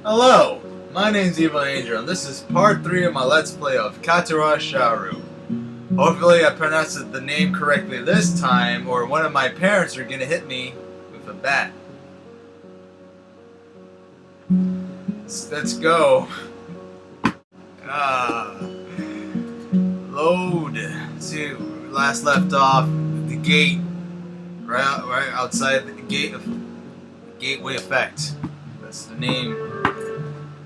Hello, my name's Evil Angel, and this is part 3 of my Let's Play of Katawa Shoujo. Hopefully I pronounced the name correctly this time, or one of my parents are gonna hit me with a bat. Let's go. Load. See, last left off the gate, right outside the gate of Gateway Effect. That's the name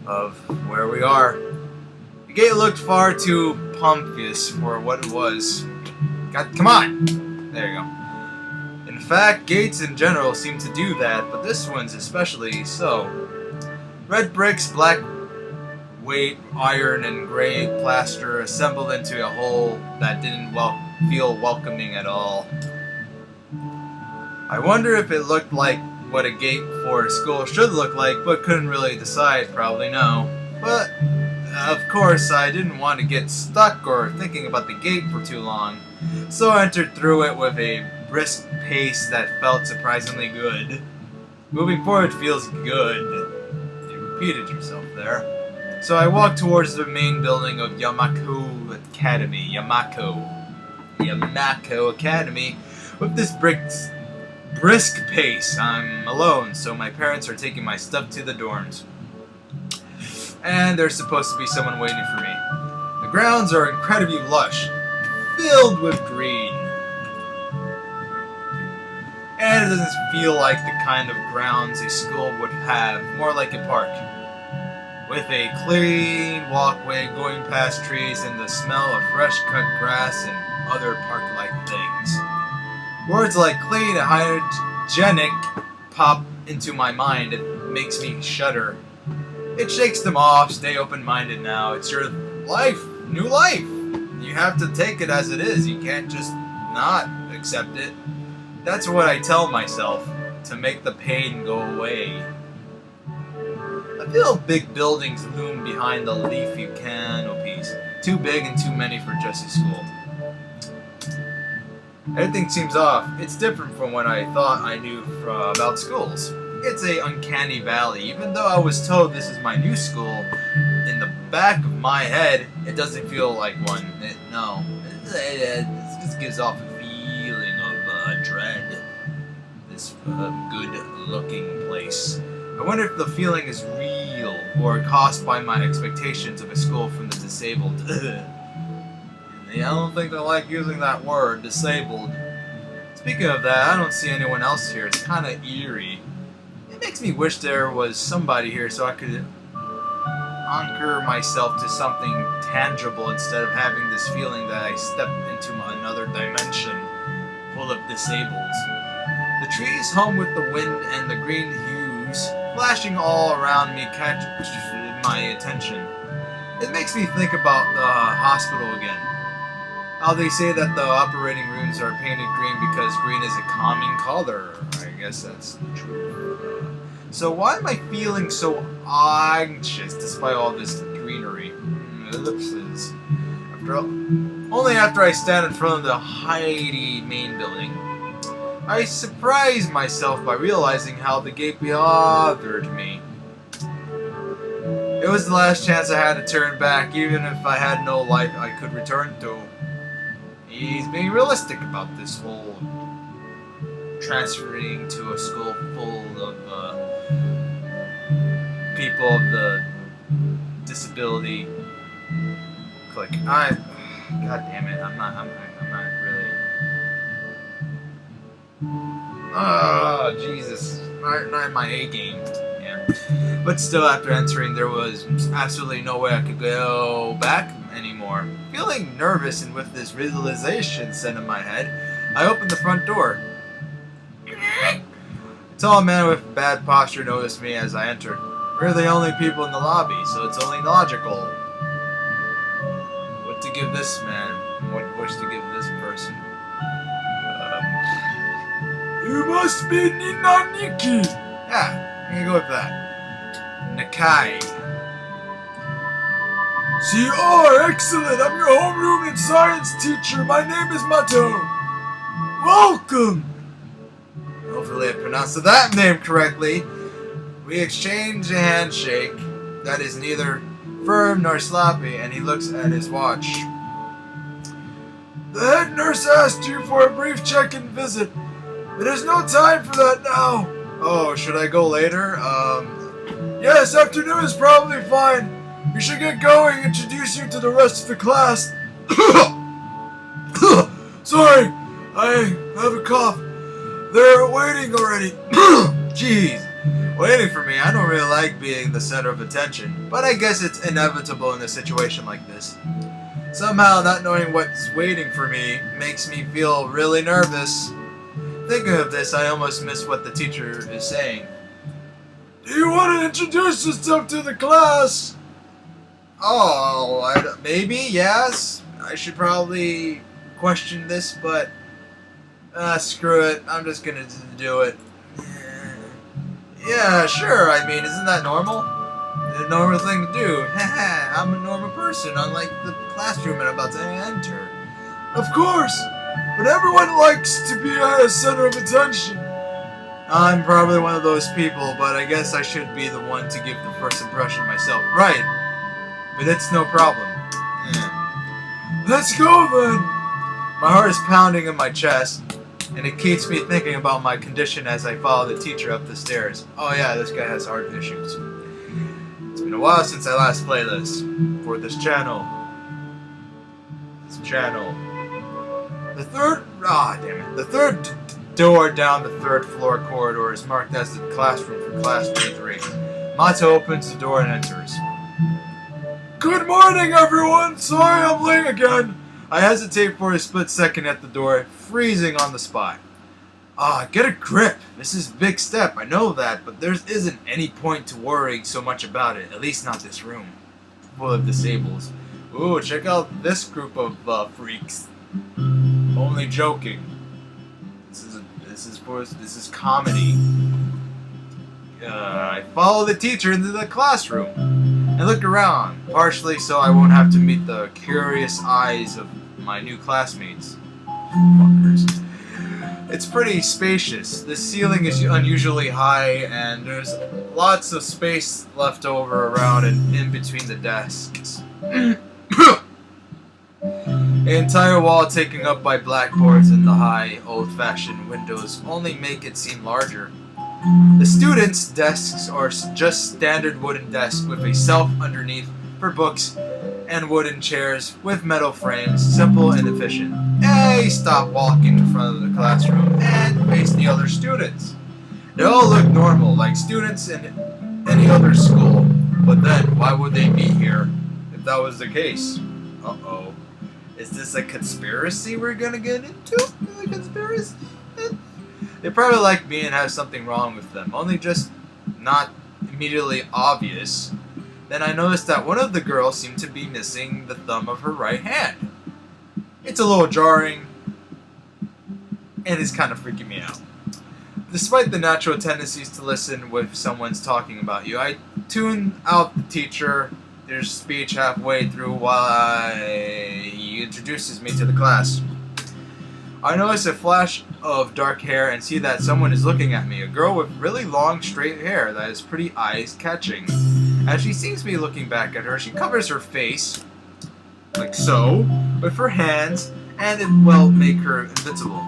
of where we are. The gate looked far too pompous for what it was. Come on! There you go. In fact, gates in general seem to do that, but this one's especially so. Red bricks, black weight, iron, and gray plaster assembled into a whole that didn't feel welcoming at all. I wonder if it looked like what a gate for a school should look like, but couldn't really decide. Probably no. But, of course, I didn't want to get stuck or thinking about the gate for too long, so I entered through it with a brisk pace that felt surprisingly good. Moving forward feels good. You repeated yourself there. So I walked towards the main building of Yamako Academy. Yamako Academy with this brisk pace. I'm alone, so my parents are taking my stuff to the dorms. And there's supposed to be someone waiting for me. The grounds are incredibly lush, filled with green. And it doesn't feel like the kind of grounds a school would have, more like a park. With a clean walkway going past trees and the smell of fresh cut grass and other park-like things. Words like clean and hygienic pop into my mind. It makes me shudder. It shakes them off. Stay open-minded now. It's your life. New life. You have to take it as it is. You can't just not accept it. That's what I tell myself to make the pain go away. I feel big buildings loom behind the leafy canopies. Too big and too many for just a school. Everything seems off. It's different from what I thought I knew about schools. It's a uncanny valley. Even though I was told this is my new school, in the back of my head, it doesn't feel like one. It just gives off a feeling of dread. This good-looking place. I wonder if the feeling is real or caused by my expectations of a school for the disabled. I don't think they like using that word, disabled. Speaking of that, I don't see anyone else here. It's kind of eerie. It makes me wish there was somebody here so I could anchor myself to something tangible instead of having this feeling that I stepped into another dimension full of disabled. The trees hum with the wind and the green hues flashing all around me catch my attention. It makes me think about the hospital again. How they say that the operating rooms are painted green because green is a calming color. I guess that's true. So why am I feeling so anxious despite all this greenery? Ellipses. Only after I stand in front of the Heidi main building. I surprise myself by realizing how the gate bothered me. It was the last chance I had to turn back, even if I had no life I could return to. He's being realistic about this whole transferring to a school full of people of the disability clique. God damn it, I'm not really. Oh, Jesus. Not in my A game. Yeah. But still, after entering, there was absolutely no way I could go back anymore. Feeling nervous and with this realization set in my head, I opened the front door. A tall man with bad posture noticed me as I entered. We're the only people in the lobby, so it's only logical. What to give this man? What wish to give this person? You must be Ninaniki! Yeah, I'm gonna go with that. Nakai. Excellent! I'm your homeroom and science teacher. My name is Mato. Welcome! Hopefully I pronounced that name correctly. We exchange a handshake that is neither firm nor sloppy, and he looks at his watch. The head nurse asked you for a brief check-in visit. There's no time for that now. Oh, should I go later? Yes, afternoon is probably fine. We should get going, introduce you to the rest of the class. Sorry, I have a cough. They're waiting already. Jeez. Waiting for me. I don't really like being the center of attention, but I guess it's inevitable in a situation like this. Somehow, not knowing what's waiting for me makes me feel really nervous. Thinking of this, I almost miss what the teacher is saying. Do you want to introduce yourself to the class? Oh, maybe, yes. I should probably question this, but screw it. I'm just gonna do it. Yeah, sure. I mean, isn't that normal? A normal thing to do. I'm a normal person, unlike the classroom I'm about to enter. Of course, but everyone likes to be at a center of attention. I'm probably one of those people, but I guess I should be the one to give the first impression myself. Right, but it's no problem. Yeah. Let's go then. My heart is pounding in my chest, and it keeps me thinking about my condition as I follow the teacher up the stairs. Oh yeah, this guy has heart issues. It's been a while since I last played this for this channel. The third door down the third floor corridor is marked as the classroom for class G3. Mato opens the door and enters. Good morning, everyone! Sorry I'm late again. I hesitate for a split second at the door, freezing on the spot. Get a grip. This is a big step, I know that, but there isn't any point to worrying so much about it, at least not this room, full of disables. Ooh, check out this group of freaks. Only joking. This is comedy. I follow the teacher into the classroom and look around, partially so I won't have to meet the curious eyes of my new classmates. Fuckers. It's pretty spacious. The ceiling is unusually high, and there's lots of space left over around and in between the desks. The entire wall taken up by blackboards and the high, old-fashioned windows only make it seem larger. The students' desks are just standard wooden desks with a shelf underneath for books and wooden chairs with metal frames, simple and efficient. Hey, stop walking in front of the classroom and face the other students. They all look normal, like students in any other school. But then, why would they be here if that was the case? Uh-oh. Is this a conspiracy we're gonna get into? A conspiracy? They probably like me and have something wrong with them, only just not immediately obvious. Then I noticed that one of the girls seemed to be missing the thumb of her right hand. It's a little jarring, and it's kind of freaking me out. Despite the natural tendencies to listen when someone's talking about you, I tune out the teacher, their speech halfway through while he introduces me to the class. I notice a flash of dark hair and see that someone is looking at me, a girl with really long straight hair that is pretty eye-catching. As she sees me looking back at her, she covers her face, like so, with her hands, and it will make her invincible.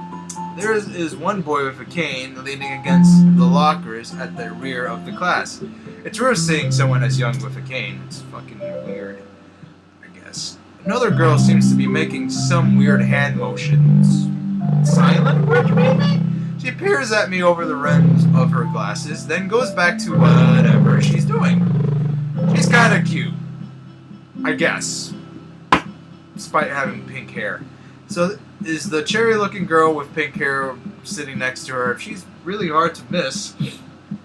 There is one boy with a cane leaning against the lockers at the rear of the class. It's weird seeing someone as young with a cane. It's fucking weird, I guess. Another girl seems to be making some weird hand motions. Sign language, maybe? She peers at me over the rims of her glasses, then goes back to whatever she's doing. She's kinda cute, I guess, despite having pink hair. So is the cherry-looking girl with pink hair sitting next to her. She's really hard to miss.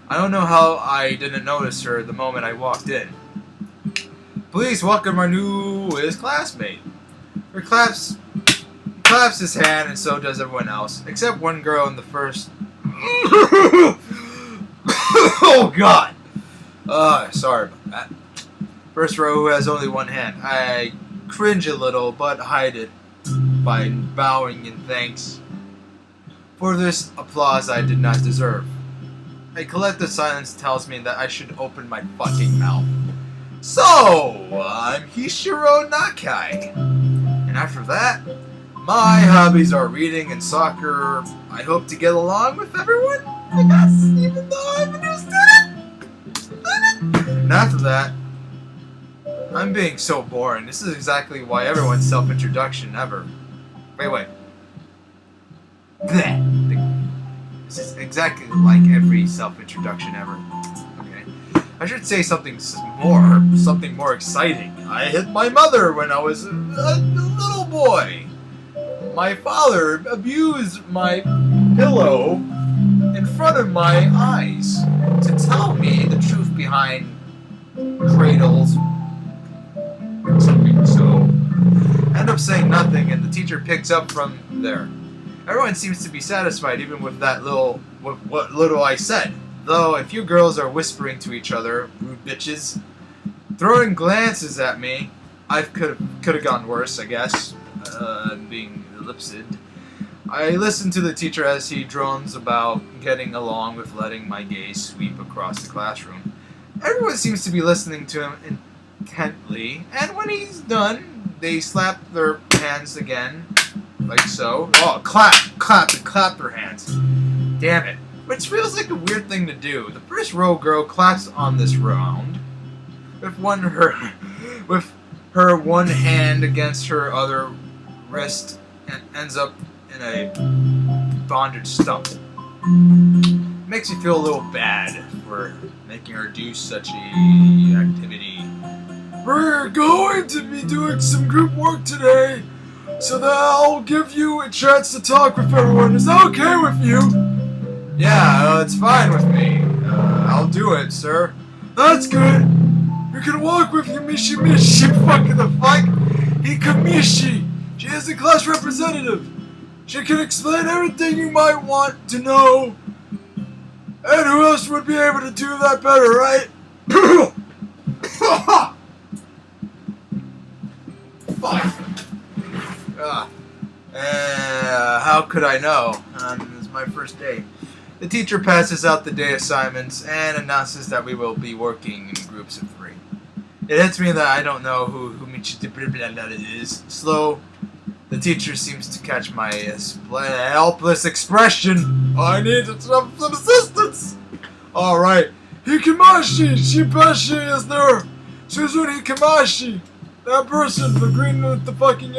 I don't know how I didn't notice her the moment I walked in. Please welcome our newest classmate. Her claps his hand, and so does everyone else, except one girl in the first. Oh God! Sorry about that. First row who has only one hand. I cringe a little, but hide it by bowing in thanks for this applause I did not deserve. A collective silence tells me that I should open my fucking mouth. So, I'm Hishiro Nakai. And after that, my hobbies are reading and soccer. I hope to get along with everyone, I guess, even though I'm a new student. And after that, I'm being so boring. This is exactly why everyone's self-introduction ever. Wait. This is exactly like every self-introduction ever. Okay. I should say something more exciting. I hit my mother when I was a little boy. My father abused my pillow in front of my eyes to tell me the truth behind cradles. So, end up saying nothing, and the teacher picks up from there. Everyone seems to be satisfied, even with what little I said. Though a few girls are whispering to each other, rude bitches, throwing glances at me. I could have gone worse, I guess. Being ellipsed. I listen to the teacher as he drones about getting along with letting my gaze sweep across the classroom. Everyone seems to be listening to him intently, and when he's done, they slap their hands again, like so. Oh, clap their hands. Damn it. Which feels like a weird thing to do. The first row girl claps on this round, with her one hand against her other wrist, and ends up in a bondage stump. Makes me feel a little bad for making her do such a activity. We're going to be doing some group work today, so that I'll give you a chance to talk with everyone. Is that okay with you? Yeah, it's fine with me. I'll do it, sir. That's good. You can walk with Mishi. Fucking the fuck? Hikamishi. She is the class representative. She can explain everything you might want to know. And who else would be able to do that better, right? Fuck. How could I know? It's my first day. The teacher passes out the day assignments and announces that we will be working in groups of 3. It hits me that I don't know who Michi is. Slow. The teacher seems to catch my helpless expression. I need some assistance. Alright. Hikamashi! Shibashi is there! Suzune Hikamashi! That person, the green with the fucking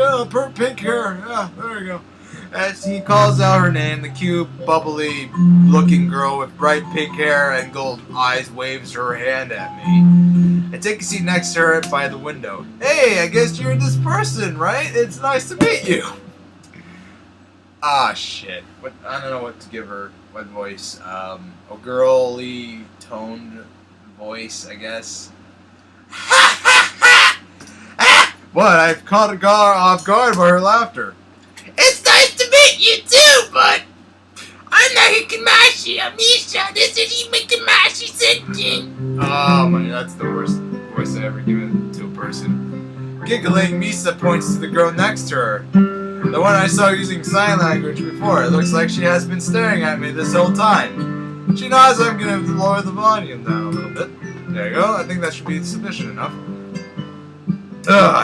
pink hair. Yeah, there you go. As he calls out her name, the cute, bubbly-looking girl with bright pink hair and gold eyes waves her hand at me. I take a seat next to her by the window. Hey, I guess you're this person, right? It's nice to meet you. Ah, shit. I don't know what to give her. What voice? A girly toned voice, I guess. But I've caught her off guard by her laughter. It's nice to meet you too, bud. I'm not Hikamashi. I'm Misha. This is Hikamashi Senkin. Oh my, that's the worst voice I ever given to a person. Giggling, Misa points to the girl next to her. The one I saw using sign language before. It looks like she has been staring at me this whole time. She nods. I'm gonna lower the volume down a little bit. There you go. I think that should be sufficient enough.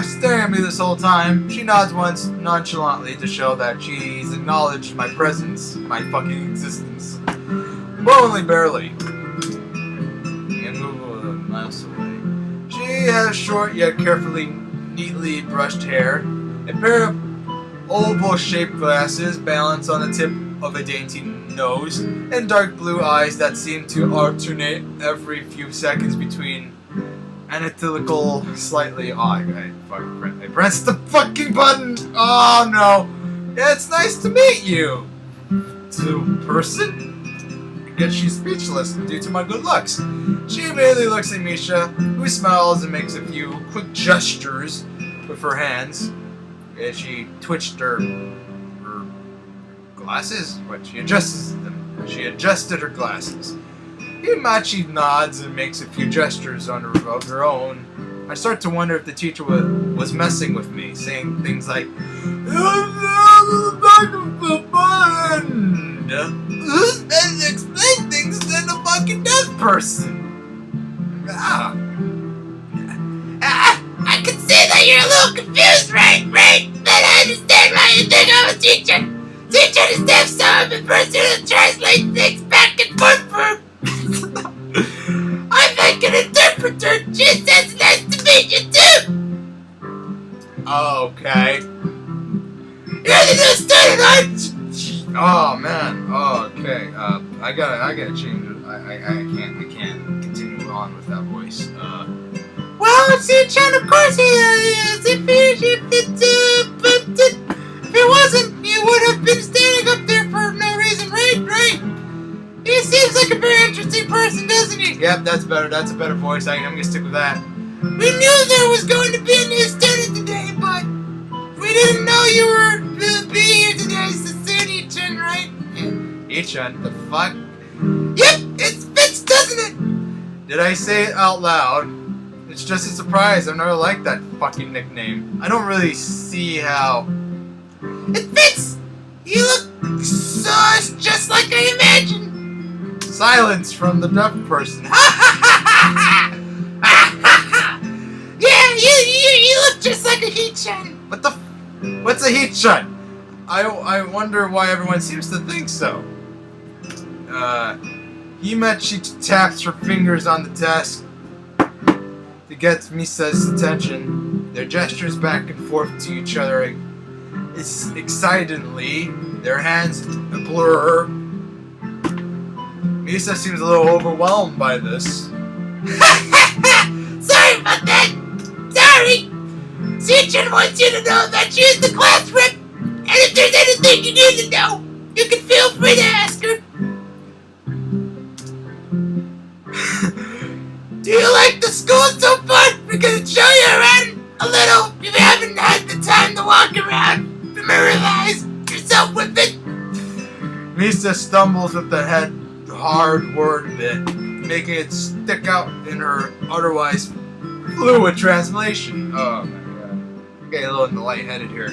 Staring at me this whole time. She nods once nonchalantly to show that she's acknowledged my presence, my fucking existence. But only barely. And move a mouse away. She has short yet carefully, neatly brushed hair, a pair of oval-shaped glasses balanced on the tip of a dainty nose, and dark blue eyes that seem to alternate every few seconds between analytical, slightly odd. I pressed the fucking button! Oh no! It's nice to meet you! To person? I guess she's speechless due to my good looks. She immediately looks at Misha, who smiles and makes a few quick gestures with her hands. As she twitched her glasses? What? She adjusted them. She adjusted her glasses. Himachi nods and makes a few gestures of her own. I start to wonder if the teacher was messing with me, saying things like, explain things in a fucking person. Ah. I can see that you're a little confused, right? But I understand why you think I'm a teacher. Teacher is deaf, so I'm a person who translates things back and forth for... I'm like an interpreter. She says nice to meet you, too. Okay. You're the new student, aren't you? Oh man. Oh, okay. I gotta change it. I can't continue on with that voice. Well, it's Chan, of course he is. If it wasn't, he would have been standing up there for no reason, right? He seems like a very interesting person, doesn't he? Yep, that's better. That's a better voice. I'm gonna stick with that. We knew there was going to be a new student today, but we didn't know you were to be here today. So soon, Ichan, right? Ichan, the fuck? Yep, it fits, doesn't it? Did I say it out loud? It's just a surprise. I've never liked that fucking nickname. I don't really see how... It fits! You look so just like I imagined. Silence from the deaf person. Yeah, you look just like a Hee-chan. What the what's a Hee-chan? I wonder why everyone seems to think so. She taps her fingers on the desk to get Misa's attention. Their gestures back and forth to each other excitedly. Their hands blur. Misa seems a little overwhelmed by this. Sorry about that. Sorry. Teacher wants you to know that she is the class rep, and if there's anything you need to know, you can feel free to ask her. Do you like the school so far? We're gonna show you around a little if you haven't had the time to walk around. Familiarize yourself with it. Misa stumbles with the head hard word bit, making it stick out in her otherwise fluid translation. Oh my god. I'm getting a little lightheaded here.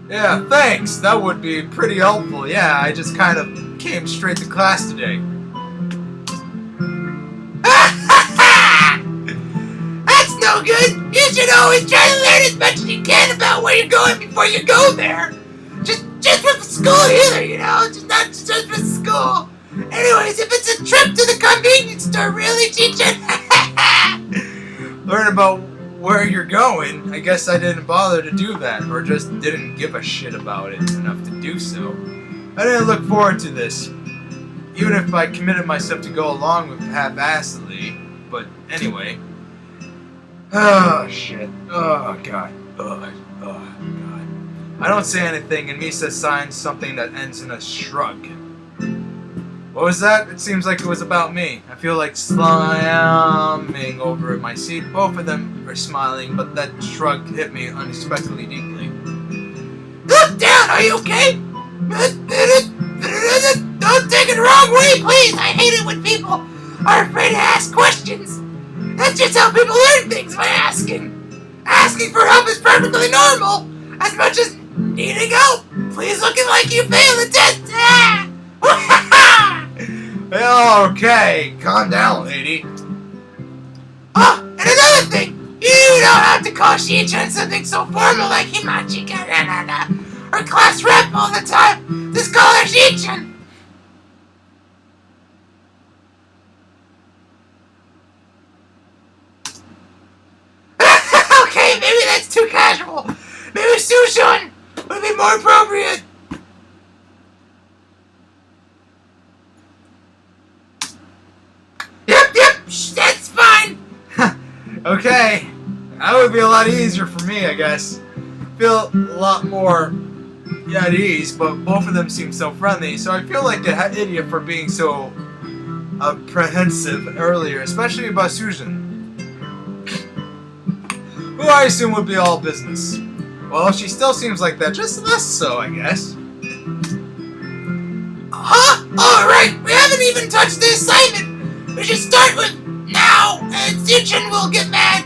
Yeah, thanks. That would be pretty helpful. Yeah, I just kind of came straight to class today. That's no good. You should always try to learn as much as you can about where you're going before you go there. Just with school either, you know? Just not just with school. Anyways, if it's a trip to the convenience store, really, teacher? Learn about where you're going. I guess I didn't bother to do that, or just didn't give a shit about it enough to do so. I didn't look forward to this, even if I committed myself to go along with half-assedly. But anyway. Oh, shit. Oh, God. Oh, God. I don't say anything, and Misa signs something that ends in a shrug. What was that? It seems like it was about me. I feel like slamming over in my seat. Both of them are smiling, but that shrug hit me unexpectedly deeply. Look down, are you okay? Don't take it the wrong way, please. I hate it when people are afraid to ask questions. That's just how people learn things, by asking. Asking for help is perfectly normal. As much as needing help. Please looking like you failed the test. Okay, calm down, lady. Oh, and another thing. You don't have to call Shi-chan something so formal like Himachi or class rep all the time. Just call her Shi-chan. Okay, maybe that's too casual. Maybe Su-chan would be more appropriate. Yep, that's fine. Okay, that would be a lot easier for me, I guess. Feel a lot more at ease, but both of them seem so friendly, so I feel like an idiot for being so apprehensive earlier, especially about Susan, who I assume would be all business. Well, she still seems like that, just less so, I guess. Huh? Alright, we haven't even touched the assignment. We should start with now, and Suchin will get mad.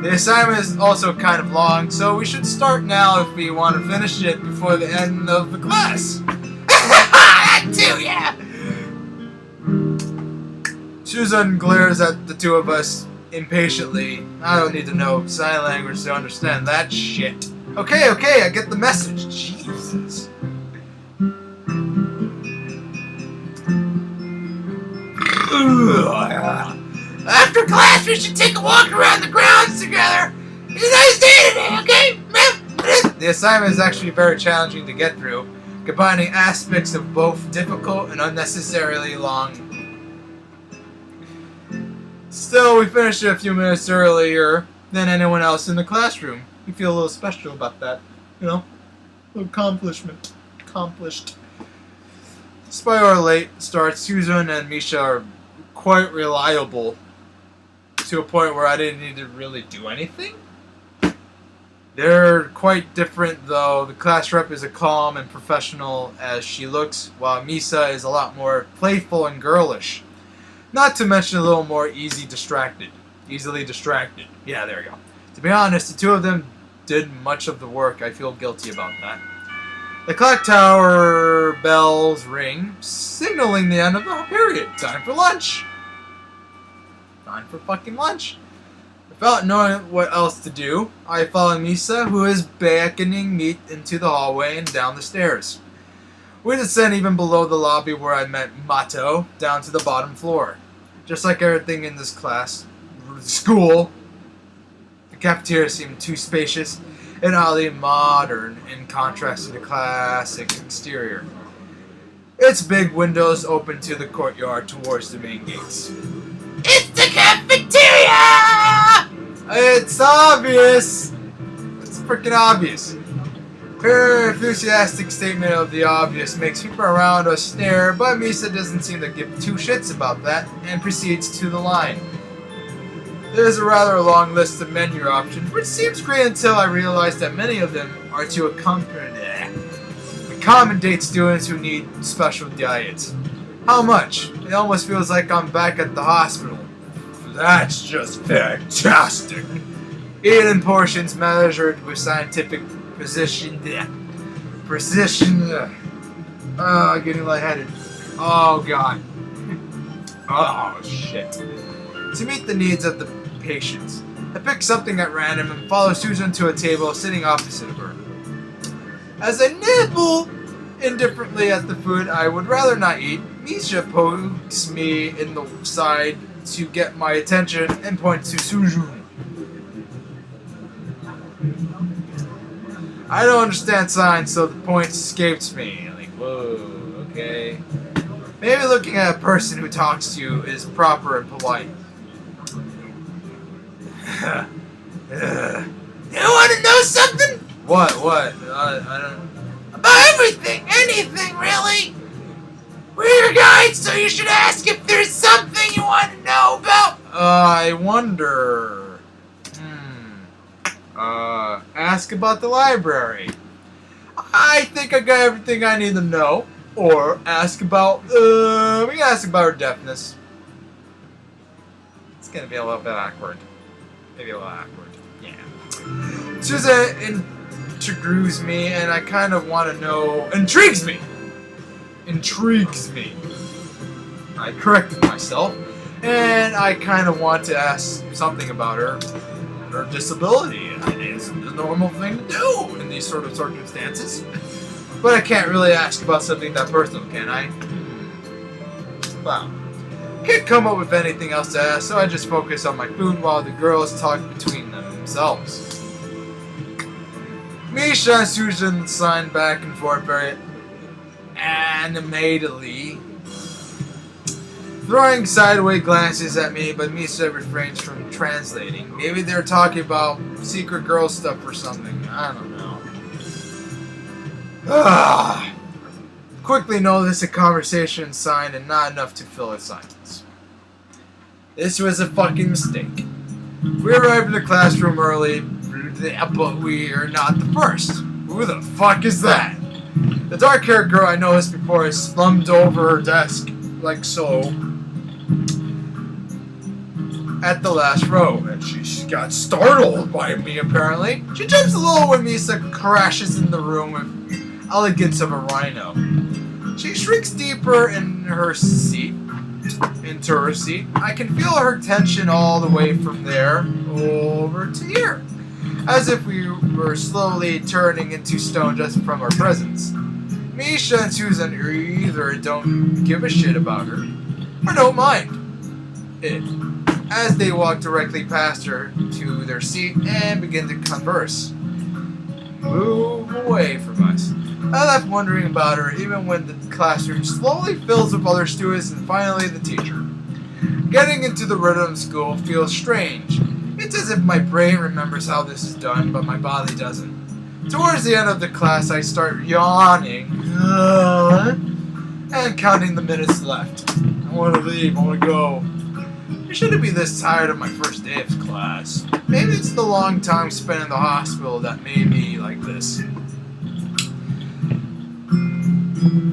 The assignment is also kind of long, so we should start now if we want to finish it before the end of the class. That too, yeah. Susan glares at the two of us impatiently. I don't need to know sign language to understand that shit. Okay, I get the message. Jesus. After class, we should take a walk around the grounds together. It's a nice day today, okay? The assignment is actually very challenging to get through, combining aspects of both difficult and unnecessarily long. Still, we finished it a few minutes earlier than anyone else in the classroom. We feel a little special about that, you know? A little accomplishment. Accomplished. Despite our late start, Susan and Misha are quite reliable to a point where I didn't need to really do anything. They're quite different though. The class rep is as calm and professional as she looks, while Misa is a lot more playful and girlish. Not to mention a little more easily distracted. Yeah, there we go. To be honest, the two of them did much of the work. I feel guilty about that. The clock tower bells ring, signaling the end of the period. Time for lunch. Time for fucking lunch. Without knowing what else to do, I follow Misa, who is beckoning me into the hallway and down the stairs. We descend even below the lobby where I met Mato, down to the bottom floor. Just like everything in this school, the cafeteria seemed too spacious and oddly modern in contrast to the classic exterior. Its big windows open to the courtyard towards the main gates. It's the cafeteria! It's obvious! It's freaking obvious. Her enthusiastic statement of the obvious makes people around us stare, but Misa doesn't seem to give two shits about that and proceeds to the line. There's a rather long list of menu options, which seems great until I realize that many of them are to accommodate students who need special diets. How much? It almost feels like I'm back at the hospital. That's just fantastic. Eating portions measured with scientific precision. Getting lightheaded. Oh god. Oh shit. To meet the needs of the patients, I pick something at random and follow Susan to a table sitting opposite of her. As I nibble indifferently at the food I would rather not eat, Misha pokes me in the side to get my attention and points to Suju. I don't understand signs, so the point escapes me. Like, whoa, okay. Maybe looking at a person who talks to you is proper and polite. You want to know something? What? I don't... About everything, anything, really. We're your guides, so you should ask if there's something you want to know about. I wonder... ask about the library. I think I got everything I need to know. Or ask about, we can ask about her deafness. It's gonna be a little bit awkward. Maybe a little awkward. Yeah. Susan intrigues me, and I kind of want to know... Intrigues me! I corrected myself, and I kind of want to ask something about her disability. It's a normal thing to do in these sort of circumstances. But I can't really ask about something that personal, can I? Wow. Can't come up with anything else to ask, so I just focus on my food while the girls talk between themselves. Misha and Susan sign back and forth very animatedly, throwing sideways glances at me, but Misha refrains from translating. Maybe they're talking about secret girl stuff or something. I don't know. Quickly notice a conversation sign and not enough to fill a silence. This was a fucking mistake. We arrived in the classroom early, but we are not the first. Who the fuck is that? The dark-haired girl I noticed before is slumped over her desk, like so, at the last row, and she got startled by me, apparently. She jumps a little when Misa crashes in the room with elegance of a rhino. She shrinks deeper in her seat, into her seat, I can feel her tension all the way from there over to here, as if we were slowly turning into stone just from our presence. Misha and Susan either don't give a shit about her, or don't mind it, as they walk directly past her to their seat and begin to converse. Move away from us. I left wondering about her even when the classroom slowly fills with other students and finally the teacher. Getting into the rhythm of school feels strange. It's as if my brain remembers how this is done, but my body doesn't. Towards the end of the class, I start yawning and counting the minutes left. I want to leave. I want to go. I shouldn't be this tired of my first day of class. Maybe it's the long time spent in the hospital that made me like this.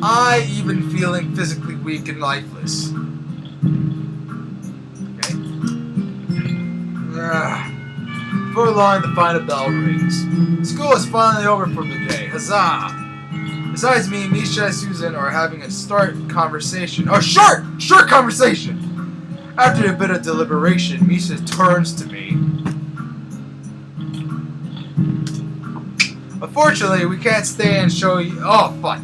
I even feeling physically weak and lifeless. Okay. Before long, the final bell rings. School is finally over for the day. Huzzah! Besides me, Misha and Susan are having a short conversation. After a bit of deliberation, Misha turns to me. Unfortunately, we can't stay and show you. Oh, fuck.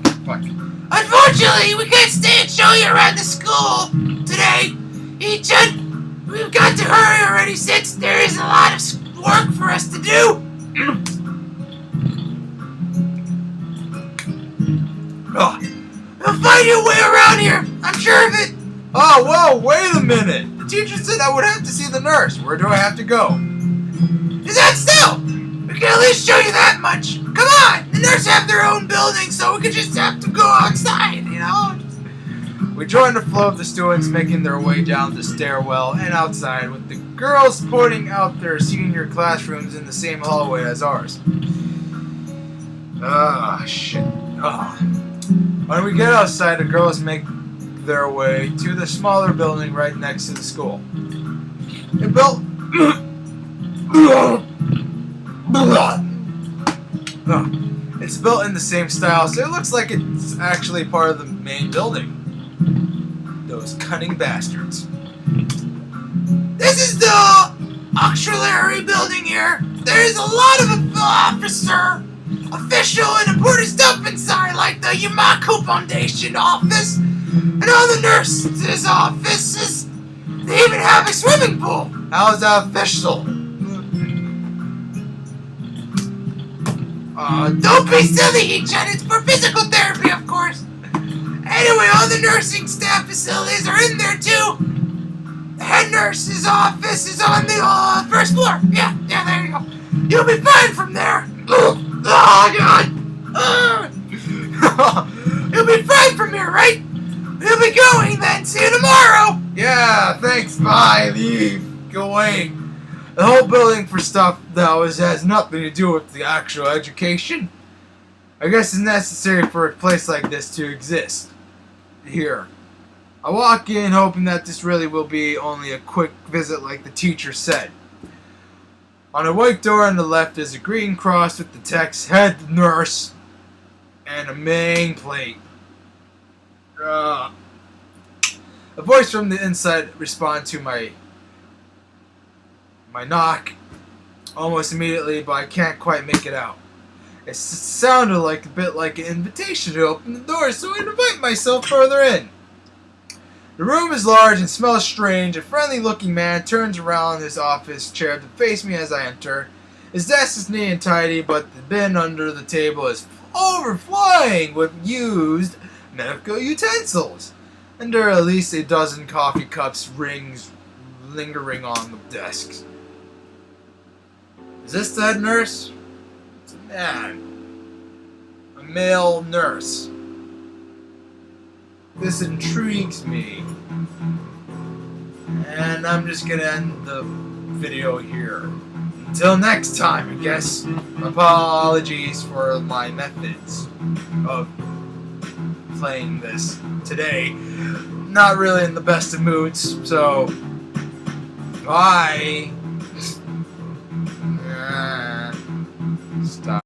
Unfortunately, we can't stay and show you around the school today. Ichan, we've got to hurry already since there is a lot of work for us to do. We'll find your way around here. I'm sure of it. Oh, whoa, wait a minute. The teacher said I would have to see the nurse. Where do I have to go? Is that so? We can at least show you that much. Come on. The nurses have their own building, so we could just have to go outside, you know? We join the flow of the students making their way down the stairwell and outside, with the girls pointing out their senior classrooms in the same hallway as ours. Shit. When we get outside, the girls make their way to the smaller building right next to the school. It's built in the same style, so it looks like it's actually part of the main building. Those cunning bastards. This is the auxiliary building here. There's a lot of official and important stuff inside, like the Yamaku Foundation office and all the nurses' offices. They even have a swimming pool. How is that official? Don't be silly, Ichan. It's for physical therapy, of course. Anyway, all the nursing staff facilities are in there, too. The head nurse's office is on the first floor. Yeah, there you go. You'll be fine from there. Oh, God. You'll be fine from here, right? We'll be going then. See you tomorrow. Yeah, thanks. Bye. Leave. Going. The whole building for stuff that has nothing to do with the actual education. I guess it's necessary for a place like this to exist. Here. I walk in hoping that this really will be only a quick visit like the teacher said. On a white door on the left is a green cross with the text "Head Nurse" and a main plate. A voice from the inside responds to my knock almost immediately, but I can't quite make it out. It sounded a bit like an invitation to open the door, so I invite myself further in. The room is large and smells strange. A friendly-looking man turns around his office chair to face me as I enter. His desk is neat and tidy, but the bin under the table is overflowing with used medical utensils. And there are at least a dozen coffee cups lingering on the desks. Is this the head nurse? It's a man. A male nurse. This intrigues me. And I'm just gonna end the video here. Until next time, I guess. Apologies for my methods of playing this today. Not really in the best of moods, so bye.